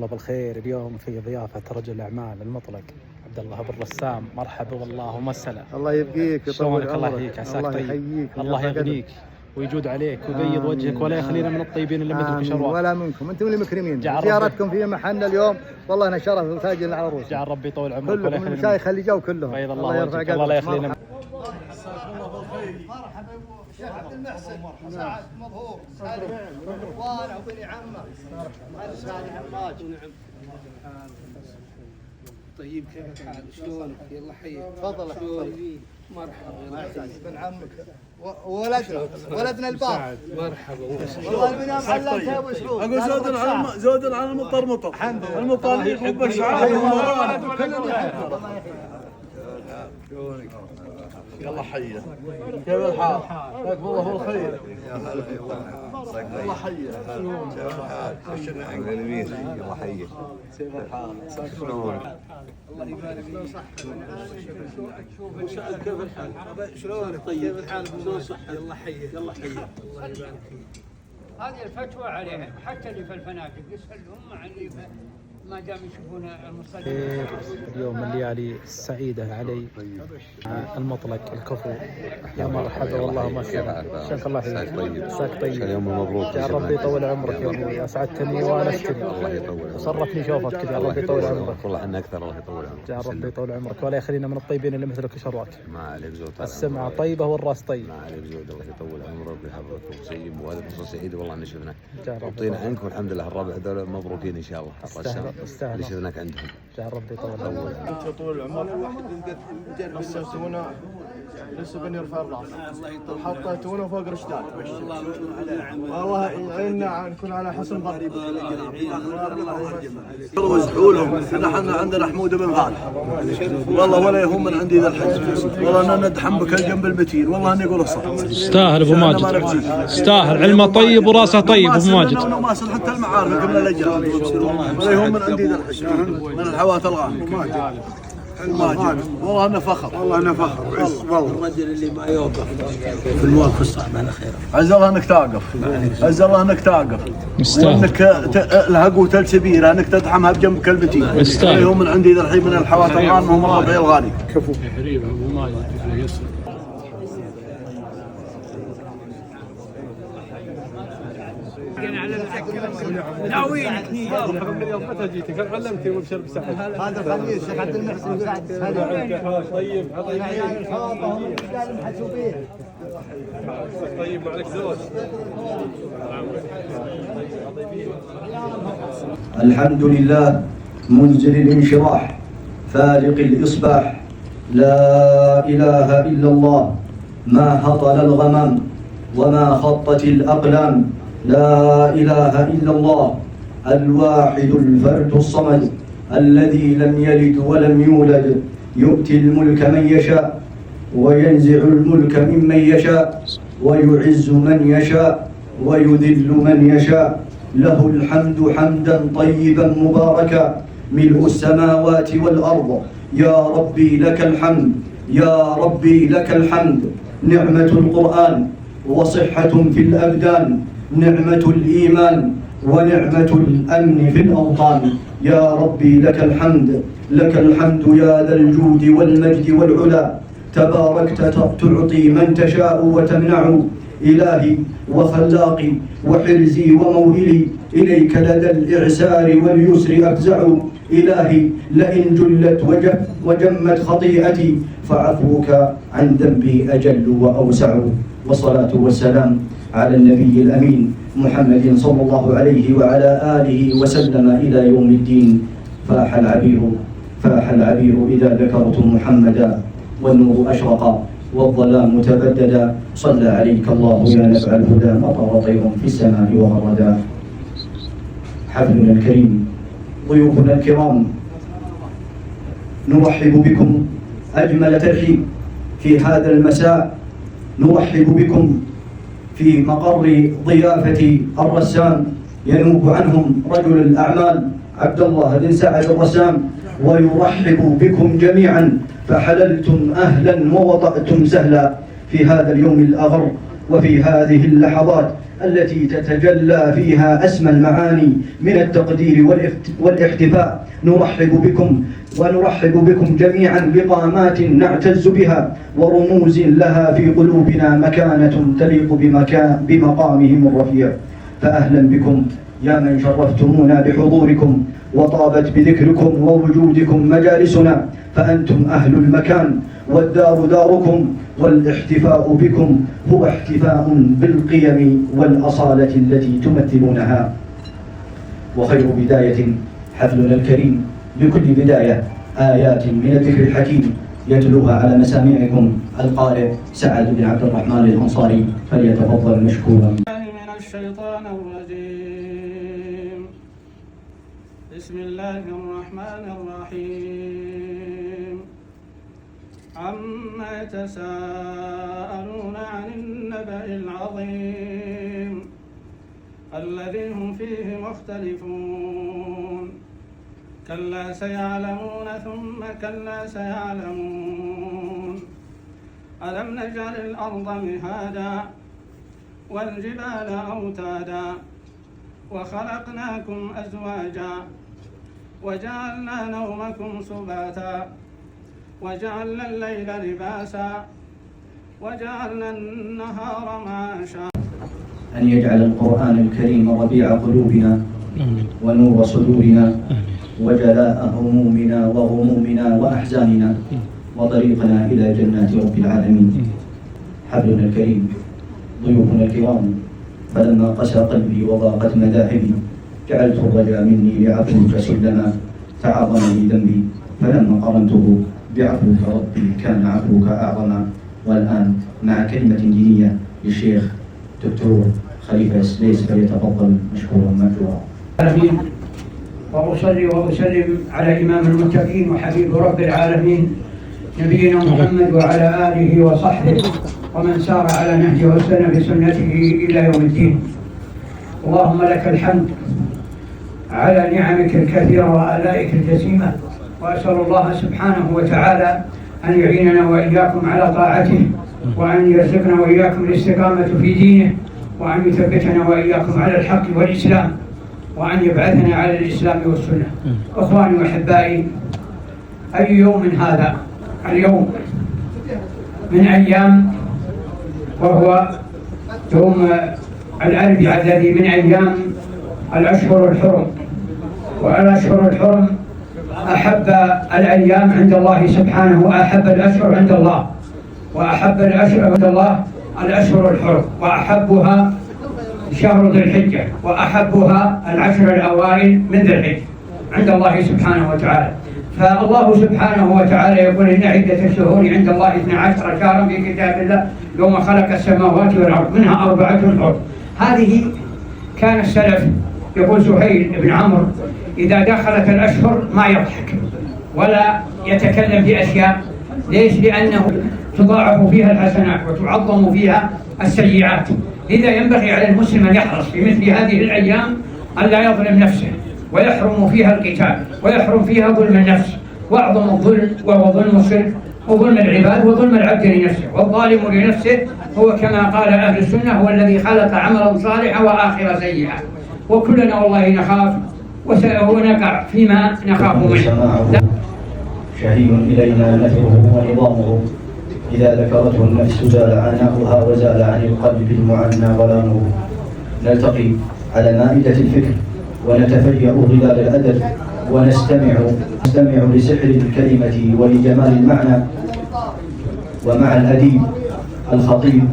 الله بالخير. اليوم في ضيافة رجل الأعمال المطلق عبد الله بن رسام. مرحبا والله ومسهلا. الله يبقيك ويطول عمرك. الله يحييك، عساك الله طيب. يحييك، الله يغنيك ويجود عليك ويبيض وجهك ولا يخلينا من الطيبين اللي مثلك شرواء. ولا منكم، انتم اللي مكرمين. زيارتكم في محلنا اليوم والله انا شرف وتاج على رؤوسنا. جعل ربي يطول عمرك كلكم المشايخ اللي جو كلهم. بيض الله يرفع قدرك. الله لا يخلينا. مرحبا الشيخ عبد المحسن، مساعد مظهور سالم رضوان وبني عمه سالم حماج. طيب كيف الحال؟ شلونك؟ يلا حيك. تفضل. مرحبا بن عمك ولدنا البار. مرحبا والله البناء معلم ابو سعود. اقول زود على المطر مطر. المطر وبشعار يلا حيه. كيف الحال؟ جزاكم الله هو الخير. يلا حيه. يلا حيه. كيف الحال؟ الله يبارك فيك. شوف كيف الحال؟ شلونك؟ طيب كيف الحال؟ بدون صحة. يلا حيه. يلا حيه. الله يبارك فيك. هذه الفتوى عليها حتى اللي في الفنادق يسألهم مع اللي ما دام يشوفون المصلين. اليوم الليالي السعيدة علي المطلق الكفو. يا مرحبا والله ما شاء الله. شاك الله فيك. عساك طيب. يوم مبروك. يا ربي يطول عمرك يا ابوي. اسعدتني وانستني. الله يطول. وصرفني شوفك كذا. يا ربي يطول عمرك. والله احنا اكثر. الله يطول عمرك. يا ربي يطول عمرك ولا يخلينا من الطيبين اللي مثلك وشرواك. ما عليك زود. السمعة طيبة والراس طيب. ما عليك زود. الله يطول عمرك ويحفظك وسيم وهذا فرصة سعيدة والله ان شفناك. يا رب. وطينا عنك والحمد لله الربع هذول مبروكين ان شاء الله. استاهل. اللي شفناك عندهم. يا ربي يطول عمرك. انت طول العمر نسيتونا لسه بنرفع الراس حطيتونا فوق رشدات. والله يعيننا نكون على حسن ظن. وزحولهم نحن عندنا حمود بن غالب والله ولا يهم من عندي ذا الحزب. والله انا ندحم بك الجنب المتين. والله اني اقول الصح. استاهل ابو ماجد. استاهل. علمه طيب وراسه طيب ابو ماجد. وماسل حتى المعارف قبل الاجيال. ولا يهم من عندي ذا الحزب من الحواة الغالب. والله انه فخر. والله انه فخر. والله الرجل اللي ما يوقف في المواقف الصعبة على خير. عز الله انك توقف. عز الله انك توقف. وانك الحق وتلسبير انك تدعمها بجنب كلمتي. هم من عندي ذا الحين من الحوات الغانم وهم الربع الغالي. كفو حريم ابو ماجد يسر. ناويين متى جيتك؟ علمتني وابشر بسعد. هذا الخليل الشيخ عبد المحسن مساعد طيب طيب عليك زوج. الحمد لله منزل الانشراح فالق الإصباح لا إله إلا الله ما هطل الغمام وما خطت الأقلام لا إله إلا الله الواحد الفرد الصمد الذي لم يلد ولم يولد يؤتي الملك من يشاء وينزع الملك ممن يشاء ويعز من يشاء ويذل من يشاء له الحمد حمدا طيبا مباركا ملء السماوات والأرض يا ربي لك الحمد يا ربي لك الحمد نعمة القرآن وصحة في الأبدان نعمة الإيمان ونعمة الأمن في الأوطان يا ربي لك الحمد لك الحمد يا ذا الجود والمجد والعلا تباركت تعطي من تشاء وتمنع إلهي وخلاقي وحرزي وموئلي إليك لدى الإعسار واليسر أفزع إلهي لئن جلت وجمت خطيئتي فعفوك عن ذنبي أجل وأوسع والصلاة والسلام على النبي الأمين محمد صلى الله عليه وعلى آله وسلم إلى يوم الدين. فاح العبير إذا ذكرتم محمدا والنور أشرق والظلام تبددا صلى عليك الله يا نبع الهدى مطر طير في السماء وغردا. حفلنا الكريم ضيوفنا الكرام نرحب بكم أجمل ترحيب في هذا المساء. نرحب بكم في مقر ضيافة الرسام ينوب عنهم رجل الأعمال عبد الله بن سعد الرسام ويرحب بكم جميعا فحللتم أهلا ووضعتم سهلا في هذا اليوم الأغر وفي هذه اللحظات التي تتجلى فيها أسمى المعاني من التقدير والاحتفاء. نرحب بكم جميعا بقامات نعتز بها ورموز لها في قلوبنا مكانة تليق بمقامهم الرفيع. فأهلا بكم يا من شرفتمونا بحضوركم وطابت بذكركم ووجودكم مجالسنا، فأنتم أهل المكان والدار داركم، والاحتفاء بكم هو احتفاء بالقيم والأصالة التي تمثلونها. وخير بداية حفلنا الكريم، بكل بداية آيات من الذكر الحكيم يتلوها على مسامعكم القارئ سعد بن عبد الرحمن الأنصاري، فليتفضل مشكورا. من الشيطان الرجيم. بسم الله الرحمن الرحيم. عما يتساءلون عن النبأ العظيم الذي هم فيه مختلفون. كلا سيعلمون ثم كلا سيعلمون. ألم نجعل الأرض مهادا والجبال أوتادا وخلقناكم أزواجا وجعلنا نومكم سباتا وجعلنا الليل لباسا وجعلنا النهار معاشا. أن يجعل القرآن الكريم ربيع قلوبنا ونور صدورنا وجلاء همومنا وغمومنا وأحزاننا وطريقنا إلى جنات رب العالمين. حبلنا الكريم، ضيوفنا الكرام، فلما قسى قلبي وضاقت مذاهبي جعلت الرجا مني لعفوك سلما تعاظم لي ذنبي، فلما قرنته بعفوك ربي كان عفوك أعظما. والآن مع كلمة دينية للشيخ دكتور خليفة سليس، فليتفضل مشكورا مأجورا. وأصلي وأسلم على إمام المتقين وحبيب رب العالمين نبينا محمد وعلى آله وصحبه ومن سار على نهجه واستنى بسنته إلى يوم الدين. اللهم لك الحمد على نعمك الكثيرة وآلائك الجسيمة، وأسأل الله سبحانه وتعالى أن يعيننا وإياكم على طاعته، وأن يرزقنا وإياكم الاستقامة في دينه، وأن يثبتنا وإياكم على الحق والإسلام، وأن يبعثنا على الإسلام والسنة. أخواني وأحبائي، أي يوم من هذا اليوم من أيام، وهو يوم الأربعاء الذي من أيام الأشهر الحرم. والأشهر الحرم أحب الأيام عند الله سبحانه، وأحب الأشهر عند الله، وأحب الأشهر عند الله الأشهر الحرم، وأحبها شهر ذي الحجة، وأحبها العشر الأوائل من ذي الحجة عند الله سبحانه وتعالى. فالله سبحانه وتعالى يقول إن عدة الشهور عند الله 12 شهرا في كتاب الله يوم خلق السماوات والأرض منها 4 حرم. هذه كان السلف يقول سهيل بن عمرو إذا دخلت الأشهر ما يضحك ولا يتكلم بأشياء. ليش؟ لأنه تضاعف فيها الحسنات وتعظم فيها السيئات. لذا ينبغي على المسلم أن يحرص في مثل هذه الأيام أن لا يظلم نفسه، ويحرم فيها القتال، ويحرم فيها ظلم النفس. وأعظم الظلم وهو ظلم الشرك وظلم العباد وظلم العبد لنفسه. والظالم لنفسه هو كما قال أهل السنة هو الذي خلق عملا صالحا وآخر سيئا. وكلنا والله نخاف ونقع فيما نخاف منه. شهي إلينا نثره ونظامه، إذا ذكرته النفس زال عناؤها وزال عن القلب المعنى ظلامه. نلتقي على مائدة الفكر ونتفيأ ظلال الأدب ونستمع لسحر الكلمة ولجمال المعنى. ومع الأديب الخطيب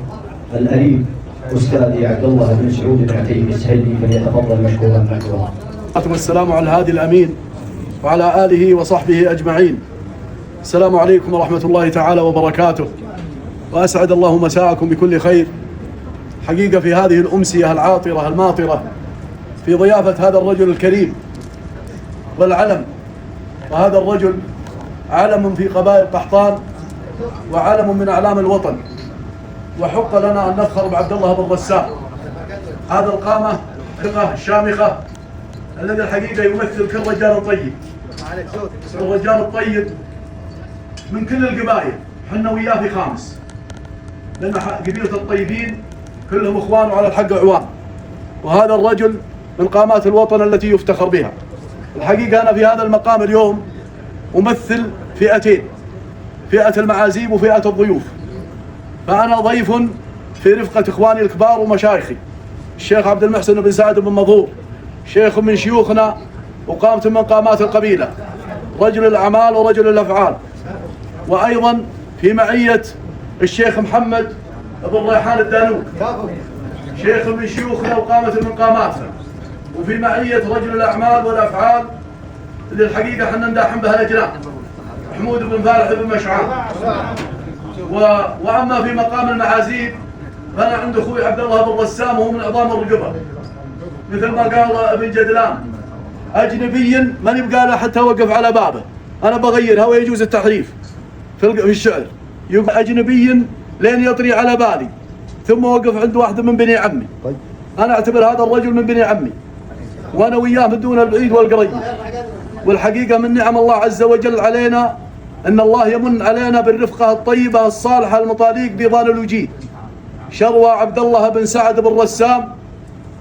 الأديب أستاذي عبد الله بن سعود بن عتيب السهيلي، فليتفضل مشكورا مأجورا. والسلام على الهادي الأمين وعلى آله وصحبه أجمعين. السلام عليكم ورحمة الله تعالى وبركاته، وأسعد الله مساءكم بكل خير. حقيقة في هذه الأمسية العاطرة الماطرة في ضيافة هذا الرجل الكريم والعلم، وهذا الرجل علم في قبائل قحطان وعلم من أعلام الوطن، وحق لنا أن نفخر بعبد الله بن رسام، هذا القامة ثقة الشامخة الذي الحقيقة يمثل كل رجال طيب. الرجال الطيب من كل القبائل، حنا وياه في خامس، لأن قبيلة الطيبين كلهم إخوان وعلى الحق عوان. وهذا الرجل من قامات الوطن التي يفتخر بها. الحقيقة أنا في هذا المقام اليوم أمثل فئتين، فئة المعازيم وفئة الضيوف. فأنا ضيف في رفقة إخواني الكبار ومشايخي، الشيخ عبد المحسن بن سعد بن مظهور، شيخ من شيوخنا وقامة من قامات القبيلة، رجل الأعمال ورجل الأفعال. وأيضا في معية الشيخ محمد بن ريحان الدانوك، شيخ من شيوخنا وقامة من قاماتنا. وفي معية رجل الأعمال والأفعال اللي الحقيقة احنا نداحم بها الأجناب، محمود بن فالح بن مشعان. وأما في مقام المعازيم فأنا عند أخوي عبد الله بن رسام وهو من عظام الرقبة، مثل ما قال ابن جدلان، أجنبيا من يبقى له حتى وقف على بابه. أنا بغيرها ويجوز التحريف في الشعر، يقول أجنبيا لين يطري على بالي ثم وقف عند واحد من بني عمي. أنا أعتبر هذا الرجل من بني عمي، وأنا وياه من دون البعيد والقريب. والحقيقة من نعم الله عز وجل علينا أن الله يمن علينا بالرفقة الطيبة الصالحة المطاليق بضان الوجيه، شروى عبد الله بن سعد بن رسام،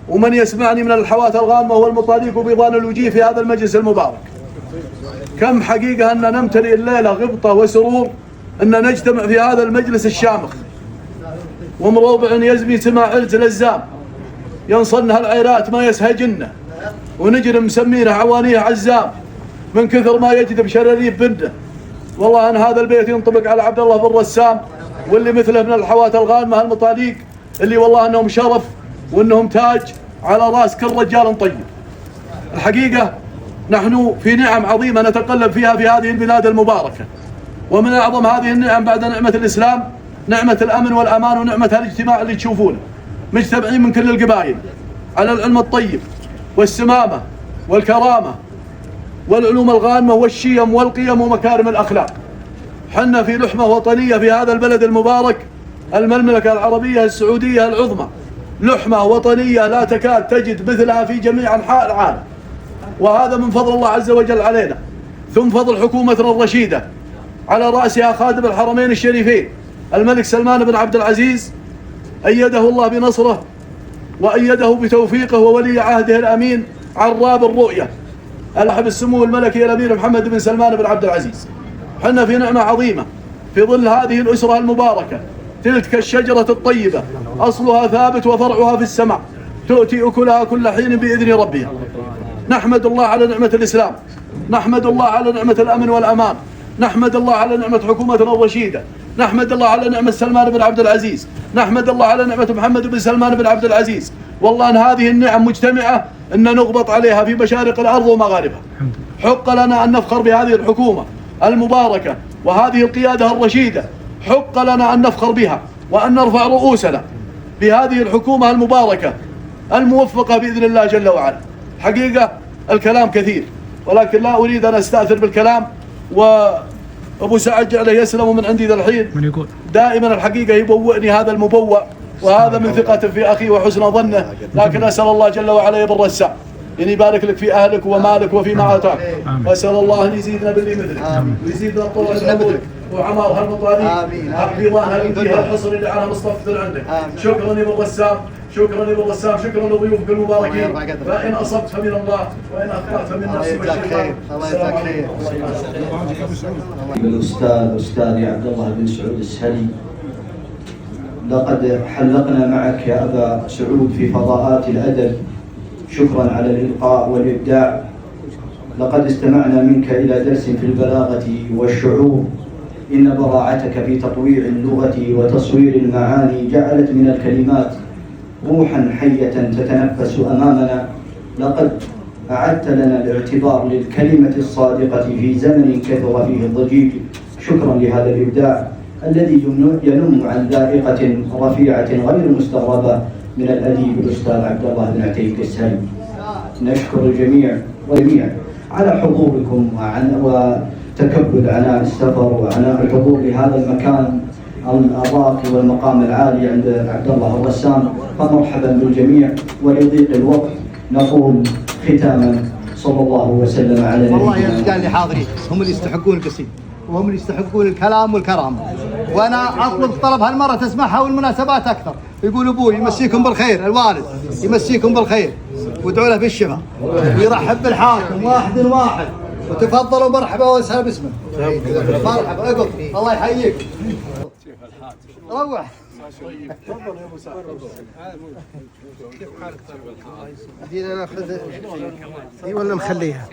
ومن يسمعني من الحوات الغامة والمطاليق بضان الوجيه في هذا المجلس المبارك. كم حقيقة أن نمتلئ الليلة غبطة وسرور أن نجتمع في هذا المجلس الشامخ، ومروبع يزمي سماع علز الأزام، ينصنها العيرات ما يسهجنه، ونجر مسمينه عوانيه عزام من كثر ما يجذب شراريب بنته. والله أن هذا البيت ينطبق على عبد الله بن رسام واللي مثله من الحوات الغانمة المطاليق، اللي والله أنهم شرف وأنهم تاج على رأس كل رجال طيب. الحقيقة نحن في نعم عظيمة نتقلب فيها في هذه البلاد المباركة، ومن أعظم هذه النعم بعد نعمة الإسلام نعمة الأمن والأمان ونعمة الاجتماع اللي تشوفونه، مجتمعين من كل القبائل على العلم الطيب والسمامة والكرامة والعلوم الغانمة والشيم والقيم ومكارم الأخلاق. حنا في لحمة وطنية في هذا البلد المبارك، المملكة العربية السعودية العظمى، لحمة وطنية لا تكاد تجد مثلها في جميع أنحاء العالم، وهذا من فضل الله عز وجل علينا، ثم فضل حكومتنا الرشيدة على رأسها خادم الحرمين الشريفين الملك سلمان بن عبد العزيز، أيده الله بنصره وأيده بتوفيقه، وولي عهده الأمين عراب الرؤية الأحب السمو الملكي الأمير محمد بن سلمان بن عبد العزيز. حنا في نعمة عظيمة في ظل هذه الأسرة المباركة، تلك الشجرة الطيبة أصلها ثابت وفرعها في السماء، تؤتي أكلها كل حين بإذن ربها. نحمد الله على نعمة الإسلام، نحمد الله على نعمة الأمن والأمان، نحمد الله على نعمة حكومتنا الرشيدة، نحمد الله على نعمة سلمان بن عبد العزيز، نحمد الله على نعمة محمد بن سلمان بن عبد العزيز. والله أن هذه النعم مجتمعة أن نغبط عليها في مشارق الأرض ومغاربها. حق لنا أن نفخر بهذه الحكومة المباركة وهذه القيادة الرشيدة، حق لنا أن نفخر بها وأن نرفع رؤوسنا بهذه الحكومة المباركة الموفقة بإذن الله جل وعلا. حقيقة الكلام كثير ولكن لا أريد أن أستأثر بالكلام، وأبو سعد جعله يسلم من عندي ذا الحين دائما الحقيقة يبوئني هذا المبوأ، وهذا من ثقة في أخي وحسن ظنه، لكن أسأل الله جل وعلا يبر الساعة أن يبارك لك في أهلك ومالك وفيما آتاك، وأسأل الله أن يزيدنا باللي مثلك ويزيدنا طول العمر وعمار هالمطالب حفظها هالوجيه الحصر اللي على مصطفى عندك. شكرا يا ابو رسام، شكرا يا ابو رسام، شكرا لضيوفك المباركين، فإن أصبت فمن الله وإن أخطأت فمن نفسي والشيطان. السلام عليكم. الأستاذ أستاذي عبد الله بن سعود السهلي، لقد حلقنا معك يا أبا سعود في فضاءات الأدب، شكرا على الإلقاء والإبداع. لقد استمعنا منك إلى درس في البلاغة والشعور، إن براعتك في تطويع اللغة وتصوير المعاني جعلت من الكلمات روحا حية تتنفس أمامنا. لقد أعدت لنا الاعتبار للكلمة الصادقة في زمن كثر فيه الضجيج. شكرا لهذا الإبداع الذي ينم عن ذائقة رفيعة غير مستغربة من الأديب الأستاذ عبد الله بن عتيق السهلي. نشكر الجميع على حضوركم وتكبد عناء السفر وعناء الحضور لهذا المكان الراقي والمقام العالي عند عبد الله الرسام، فمرحبا بالجميع. ولضيق الوقت نقول ختاما صلى الله وسلم على نبينا. والله يا الرجال اللي حاضرين هم اللي يستحقون القصيدة وهم اللي يستحقون الكلام والكرامة، وانا اطلب طلب هالمرة تسمعها والمناسبات اكثر. يقول ابوي يمسيكم بالخير، الوالد يمسيكم بالخير وادعوا له بالشفاء ويرحب بالحاكم واحد واحد. وتفضلوا مرحبا وسهلا باسمه. مرحبا اقف الله يحييك. روح. تفضل يا ابو سعد. دينا ناخذ دي ولا نخليها؟